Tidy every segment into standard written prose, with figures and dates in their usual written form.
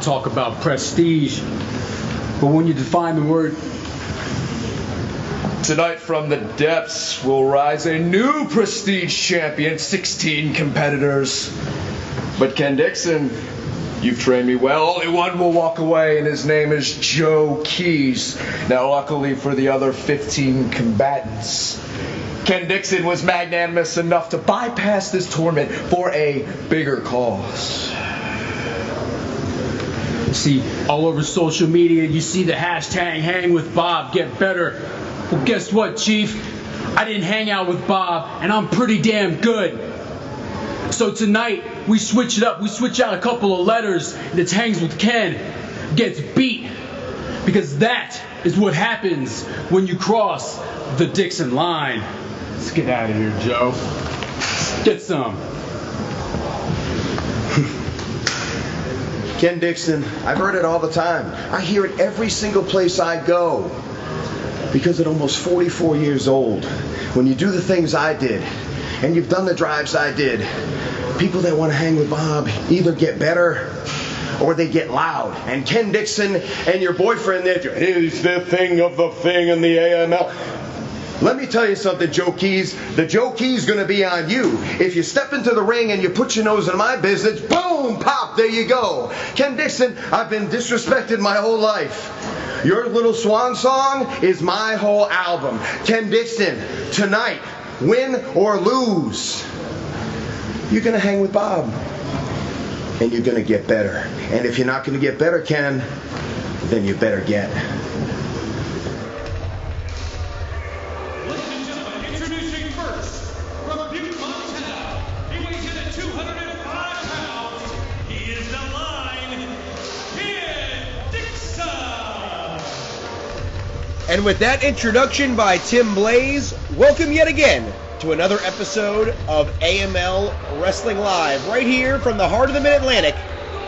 talk about prestige, but when you define the word... Tonight from the depths will rise a new prestige champion, 16 competitors. But Ken Dixon, you've trained me well. Only one will walk away, and his name is Joe Keys. Now, luckily for the other 15 combatants, Ken Dixon was magnanimous enough to bypass this tournament for a bigger cause. See, all over social media, you see the hashtag hang with Bob, get better. Well, guess what, Chief? I didn't hang out with Bob, and I'm pretty damn good. So tonight, we switch it up. We switch out a couple of letters, and it's hangs with Ken, gets beat. Because that is what happens when you cross the Dixon line. Let's get out of here, Joe. Get some. Ken Dixon, I've heard it all the time. I hear it every single place I go. Because at almost 44 years old, when you do the things I did, and you've done the drives I did, people that want to hang with Bob either get better or they get loud. And Ken Dixon and your boyfriend there, he's the thing of the thing in the AML. Let me tell you something, Joe Keys. The Joe Keys gonna be on you. If you step into the ring and you put your nose in my business, boom, pop, there you go. Ken Dixon, I've been disrespected my whole life. Your little swan song is my whole album. Ken Dixon, tonight, win or lose, you're gonna hang with Bob. And you're gonna get better. And if you're not gonna get better, Ken, then you better get. And with that introduction by Tim Blaze, welcome yet again to another episode of AML Wrestling Live, right here from the heart of the Mid-Atlantic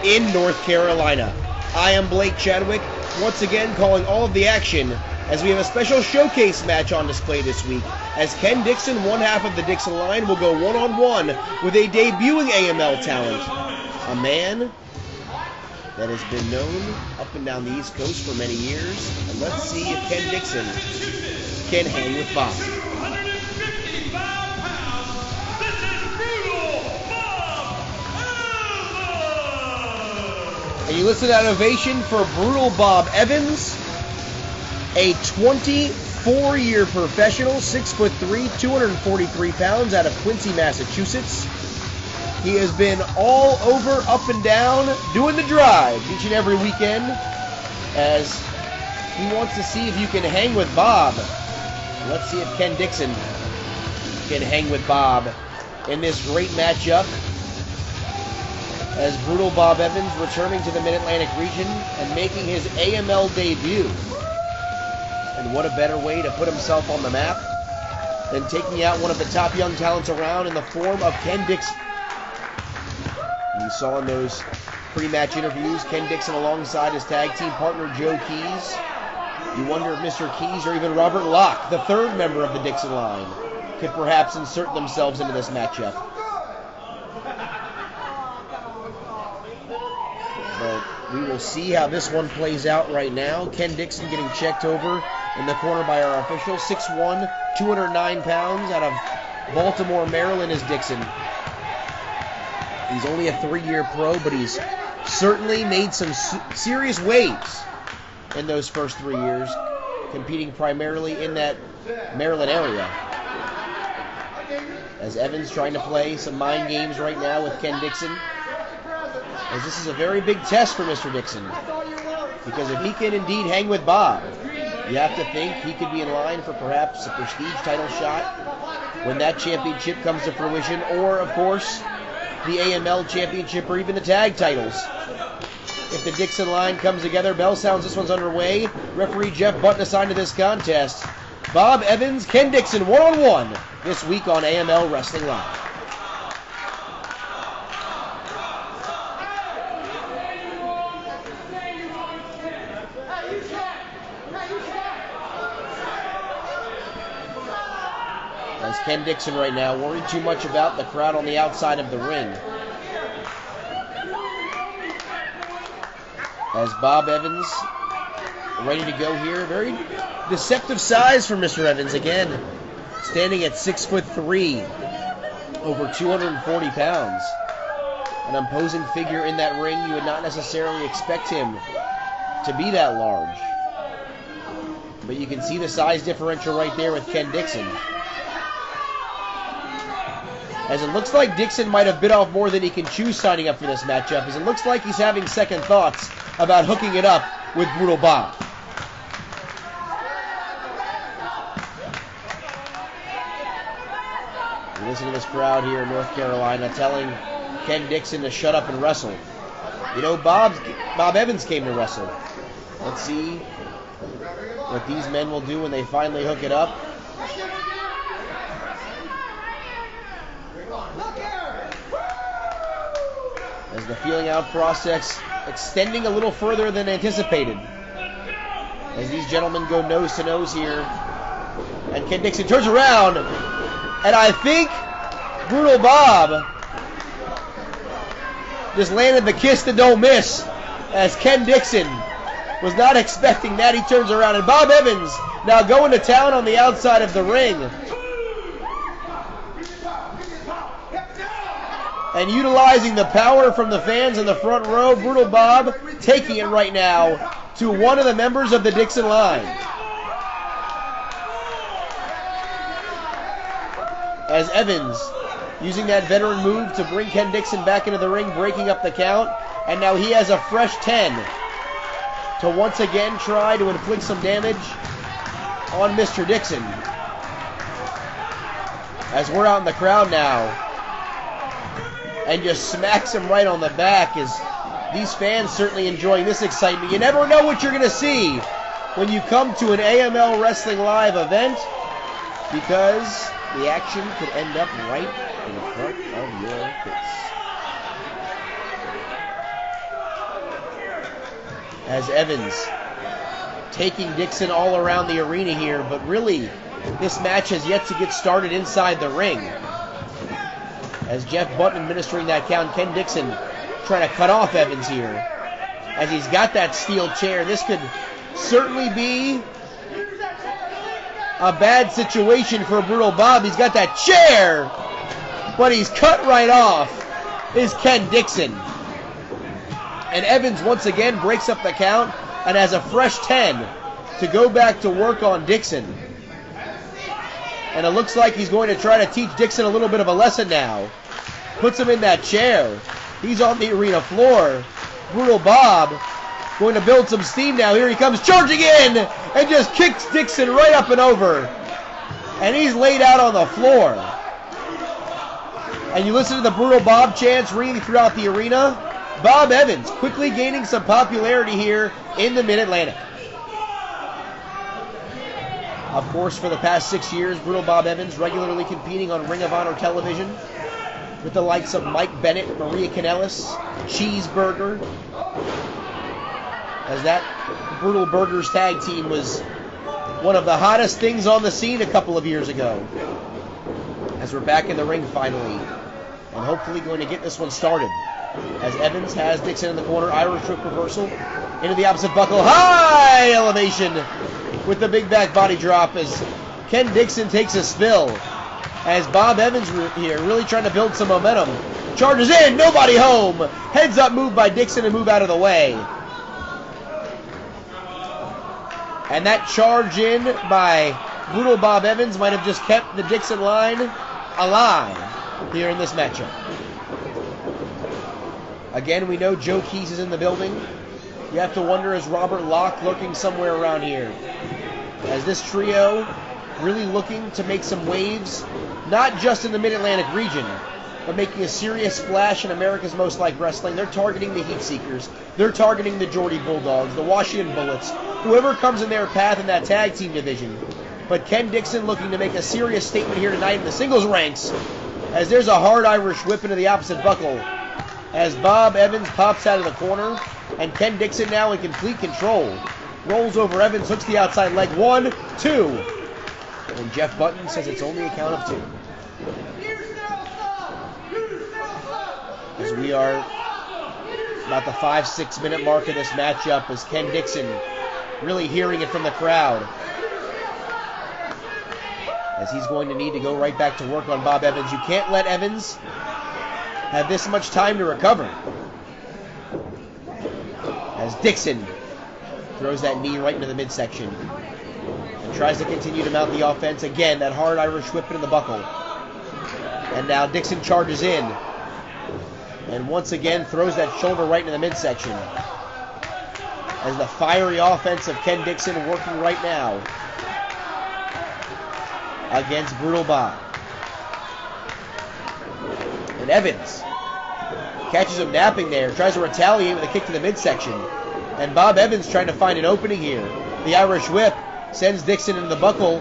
in North Carolina. I am Blake Chadwick, once again calling all of the action as we have a special showcase match on display this week, as Ken Dixon, one half of the Dixon line, will go one-on-one with a debuting AML talent, a man that has been known up and down the East Coast for many years. And let's see if Ken Dixon can hang with Bob. 255 pounds. This is Brutal Bob Evans. And you listen to that ovation for Brutal Bob Evans, a 24-year professional, 6'3", 243 pounds, out of Quincy, Massachusetts. He has been all over, up and down, doing the drive each and every weekend, as he wants to see if you can hang with Bob. Let's see if Ken Dixon can hang with Bob in this great matchup, as Brutal Bob Evans returning to the Mid-Atlantic region and making his AML debut. And what a better way to put himself on the map than taking out one of the top young talents around in the form of Ken Dixon. You saw in those pre-match interviews Ken Dixon alongside his tag team partner Joe Keys. You wonder if Mr. Keys or even Robert Locke, the third member of the Dixon line, could perhaps insert themselves into this matchup. But we will see how this one plays out right now. Ken Dixon getting checked over in the corner by our official. 6'1", 209 pounds, out of Baltimore, Maryland, is Dixon. He's only a 3-year pro, but he's certainly made some serious waves in those first 3 years, competing primarily in that Maryland area. As Evans trying to play some mind games right now with Ken Dixon, as this is a very big test for Mr. Dixon, because if he can indeed hang with Bob, you have to think he could be in line for perhaps a prestige title shot when that championship comes to fruition, or of course the AML championship, or even the tag titles. If the Dixon line comes together, bell sounds, this one's underway. Referee Jeff Button assigned to this contest. Bob Evans, Ken Dixon, one-on-one this week on AML Wrestling Live. As Ken Dixon right now worried too much about the crowd on the outside of the ring. As Bob Evans ready to go here. Very deceptive size for Mr. Evans again. Standing at 6'3", over 240 pounds. An imposing figure in that ring. You would not necessarily expect him to be that large. But you can see the size differential right there with Ken Dixon. As it looks like Dixon might have bit off more than he can chew signing up for this matchup, as it looks like he's having second thoughts about hooking it up with Brutal Bob. You listen to this crowd here in North Carolina telling Ken Dixon to shut up and wrestle. You know, Bob Evans came to wrestle. Let's see what these men will do when they finally hook it up. As the feeling out process extending a little further than anticipated. As these gentlemen go nose to nose here. And Ken Dixon turns around. And I think Brutal Bob just landed the kiss that don't miss. As Ken Dixon was not expecting that. He turns around. And Bob Evans now going to town on the outside of the ring. And utilizing the power from the fans in the front row, Brutal Bob taking it right now to one of the members of the Dixon line. As Evans using that veteran move to bring Ken Dixon back into the ring, breaking up the count. And now he has a fresh 10 to once again try to inflict some damage on Mr. Dixon. As we're out in the crowd now. And just smacks him right on the back as these fans certainly enjoying this excitement. You never know what you're going to see when you come to an AML Wrestling Live event, because the action could end up right in front of your face. As Evans taking Dixon all around the arena here, but really this match has yet to get started inside the ring. As Jeff Button administering that count, Ken Dixon trying to cut off Evans here. As he's got that steel chair, this could certainly be a bad situation for Brutal Bob. He's got that chair, but he's cut right off is Ken Dixon. And Evans once again breaks up the count and has a fresh 10 to go back to work on Dixon. And it looks like he's going to try to teach Dixon a little bit of a lesson now. Puts him in that chair. He's on the arena floor. Brutal Bob going to build some steam now. Here he comes charging in and just kicks Dixon right up and over. And he's laid out on the floor. And you listen to the Brutal Bob chants ringing throughout the arena. Bob Evans quickly gaining some popularity here in the Mid-Atlantic. Of course, for the past 6 years, Brutal Bob Evans regularly competing on Ring of Honor television with the likes of Mike Bennett, Maria Kanellis, Cheeseburger, as that Brutal Burgers tag team was one of the hottest things on the scene a couple of years ago. As we're back in the ring finally, and hopefully going to get this one started. As Evans has Dixon in the corner, Irish whip reversal into the opposite buckle, high elevation with the big back body drop as Ken Dixon takes a spill. As Bob Evans here really trying to build some momentum. Charges in, nobody home. Heads up move by Dixon and move out of the way. And that charge in by Brutal Bob Evans might have just kept the Dixon line alive here in this matchup. Again, we know Joe Keys is in the building. You have to wonder, is Robert Locke lurking somewhere around here? As this trio really looking to make some waves, not just in the Mid-Atlantic region, but making a serious splash in America's Most Liked Wrestling. They're targeting the Heat Seekers. They're targeting the Geordie Bulldogs, the Washington Bullets, whoever comes in their path in that tag team division. But Ken Dixon looking to make a serious statement here tonight in the singles ranks, as there's a hard Irish whip into the opposite buckle, as Bob Evans pops out of the corner, and Ken Dixon now in complete control. Rolls over Evans, hooks the outside leg. 1, 2. And Jeff Button says it's only a count of 2. As we are about the 5-6 minute mark of this matchup as Ken Dixon really hearing it from the crowd, as he's going to need to go right back to work on Bob Evans. You can't let Evans have this much time to recover, as Dixon throws that knee right into the midsection and tries to continue to mount the offense. Again, that hard Irish whip into the buckle. And now Dixon charges in and once again throws that shoulder right into the midsection, as the fiery offense of Ken Dixon working right now against Brutal Bob. And Evans catches him napping there, tries to retaliate with a kick to the midsection. And Bob Evans trying to find an opening here. The Irish whip sends Dixon into the buckle.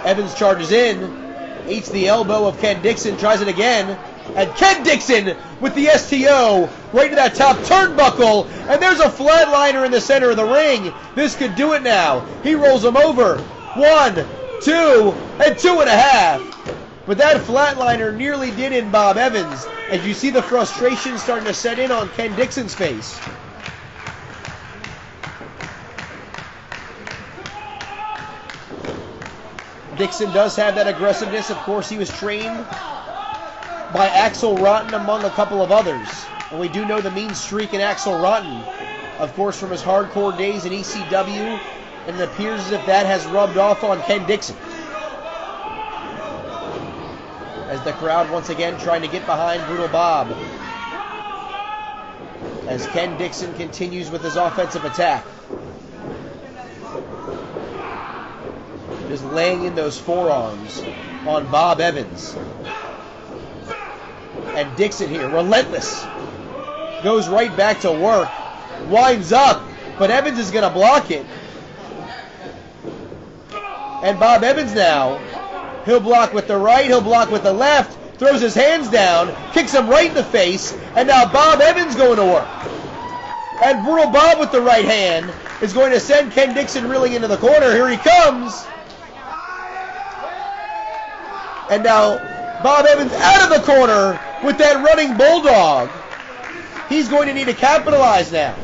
Evans charges in, eats the elbow of Ken Dixon, tries it again. And Ken Dixon with the STO right to that top turnbuckle. And there's a flatliner in the center of the ring. This could do it now. He rolls him over. 1, 2, and 2.5. But that flatliner nearly did in Bob Evans, as you see the frustration starting to set in on Ken Dixon's face. Dixon does have that aggressiveness. Of course, he was trained by Axel Rotten among a couple of others. And we do know the mean streak in Axel Rotten, of course, from his hardcore days in ECW. And it appears as if that has rubbed off on Ken Dixon, as the crowd once again trying to get behind Brutal Bob, as Ken Dixon continues with his offensive attack, just laying in those forearms on Bob Evans. And Dixon here, relentless, goes right back to work, winds up, but Evans is going to block it. And Bob Evans now, he'll block with the right, he'll block with the left, throws his hands down, kicks him right in the face, and now Bob Evans going to work. And Brutal Bob with the right hand is going to send Ken Dixon reeling into the corner. Here he comes. And now Bob Evans out of the corner with that running bulldog. He's going to need to capitalize now.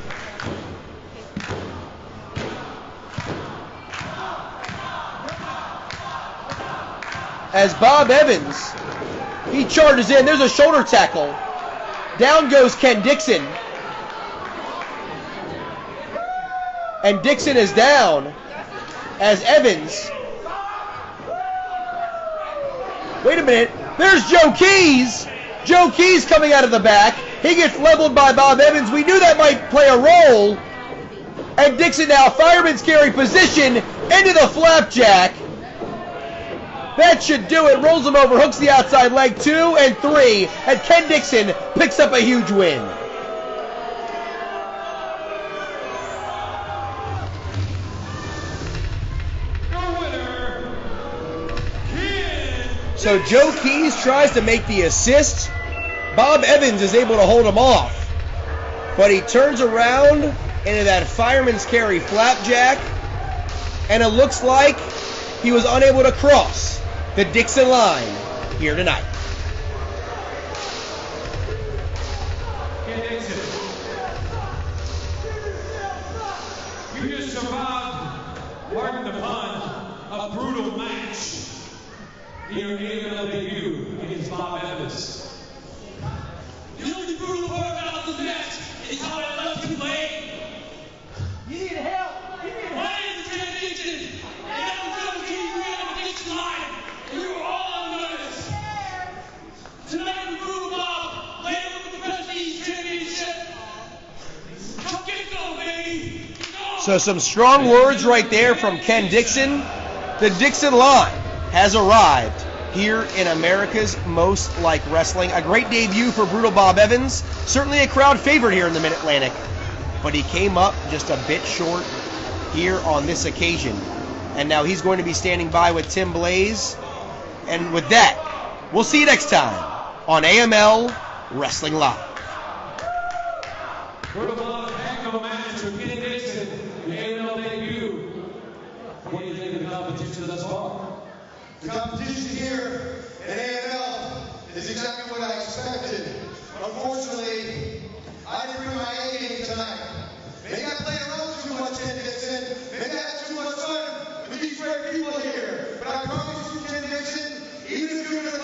As Bob Evans, he charges in. There's a shoulder tackle. Down goes Ken Dixon. And Dixon is down as Evans. Wait a minute. There's Joe Keys. Joe Keys coming out of the back. He gets leveled by Bob Evans. We knew that might play a role. And Dixon now, fireman's carry position into the flapjack. That should do it. Rolls him over, hooks the outside leg, 2 and 3. And Ken Dixon picks up a huge win. So Joe Keys tries to make the assist. Bob Evans is able to hold him off. But he turns around into that fireman's carry flapjack. And it looks like he was unable to cross the Dixon line here tonight. Ken Dixon, you just survived, pardon the pun, a brutal match in your AML debut against Bob Evans. The only brutal part about the match is how I left you late. You need help. My name is Ken Dixon, and I'm going to keep you on the Dixon line. And we were all on notice. Tonight with Brutal Bob, later with the Prestige Championship. Come get it going, baby. Go. So some strong words right there from Ken Dixon. The Dixon line has arrived here in America's Most Like Wrestling. A great debut for Brutal Bob Evans. Certainly a crowd favorite here in the Mid-Atlantic. But he came up just a bit short here on this occasion. And now he's going to be standing by with Tim Blaze. And with that, we'll see you next time on AML Wrestling Live. Brutal Bob back on match with Ken Dixon, the AML debut. What do you think of the competition thus far? The competition here at AML is exactly what I expected. Unfortunately, I didn't bring my A game tonight. Maybe I played around too much, Ken Dixon. Maybe I had too much fun with these great people here. But I promise you, Ken Dixon, even if you're in the